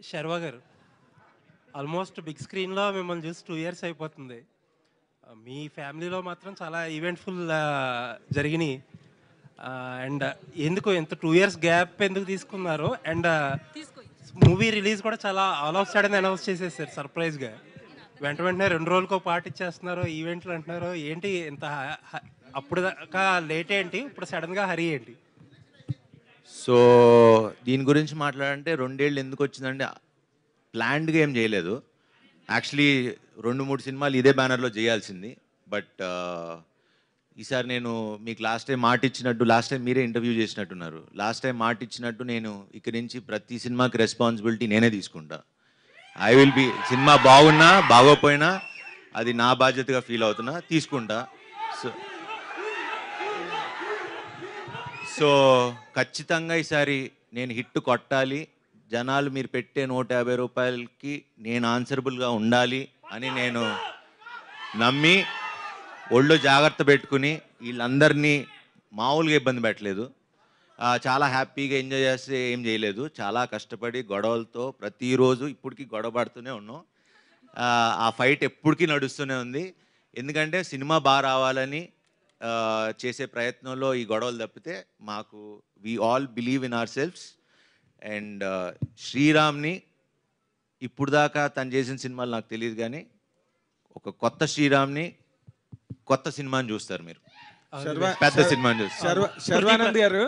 శర్వా గారు, almost big స్క్రీన్‌లో మిమ్మల్ని చూసి 2 ఇయర్స్ అయిపోతుంది. మీ ఫ్యామిలీలో మాత్రం చాలా ఈవెంట్‌ఫుల్ జరిగినియి. అండ్ ఎందుకు ఇంత 2 ఇయర్స్ గ్యాప్ ఎందుకు తీసుకున్నారు? అండ్ మూవీ రిలీజ్ కూడా చాలా ఆల్ ఆఫ్ సడెన్ అనౌన్స్ చేసేసారు సర్ప్రైజ్‌గా. వెంటనే 2 రోజులకో పాట ఇచ్చేస్తున్నారు, ఈవెంట్లు అంటున్నారు. ఏంటి ఇంత అప్పుడు దాకా లేట్ ఏంటి? ఇప్పుడు సడెన్‌గా హరీ ఏంటి? సో దీని గురించి మాట్లాడంటే 2 ఏళ్ళు ఎందుకొచ్చిందంటే ప్లాన్డ్‌గా ఏం చేయలేదు. యాక్చువల్లీ 2, 3 సినిమాలు ఇదే బ్యానర్‌లో చేయాల్సింది. బట్ ఈసారి నేను మీకు లాస్ట్ టైం మీరే ఇంటర్వ్యూ చేసినట్టున్నారు. లాస్ట్ టైం మాటిచ్చినట్టు నేను ఇక్కడి నుంచి ప్రతి సినిమాకి రెస్పాన్సిబిలిటీ నేనే తీసుకుంటా. ఐ విల్ బి సినిమా బాగున్నా బాగోపోయినా అది నా బాధ్యతగా ఫీల్ అవుతున్నా, తీసుకుంటా. సో సో ఖచ్చితంగా ఈసారి నేను హిట్ కొట్టాలి. జనాలు మీరు పెట్టే ₹150కి నేను ఆన్సరబుల్గా ఉండాలి అని నేను నమ్మి ఒళ్ళో జాగ్రత్త పెట్టుకుని వీళ్ళందరినీ మామూలుగా ఇబ్బంది పెట్టలేదు. చాలా హ్యాపీగా ఎంజాయ్ చేస్తే ఏం చేయలేదు. చాలా కష్టపడి గొడవలతో ప్రతిరోజు ఇప్పటికీ గొడవ పడుతూనే ఉన్నాం. ఆ ఫైట్ ఎప్పటికీ నడుస్తూనే ఉంది. ఎందుకంటే సినిమా బాగా రావాలని చేసే ప్రయత్నంలో ఈ గొడవలు తప్పితే మాకు we all believe in our selfs. And శ్రీరామ్ని ఇప్పుడు దాకా తను చేసిన సినిమాలు నాకు తెలియదు, కానీ ఒక కొత్త శ్రీరామ్ని కొత్త సినిమాని చూస్తారు మీరు, పెద్ద సినిమాని చూస్తారు. శర్వానంద్ గారు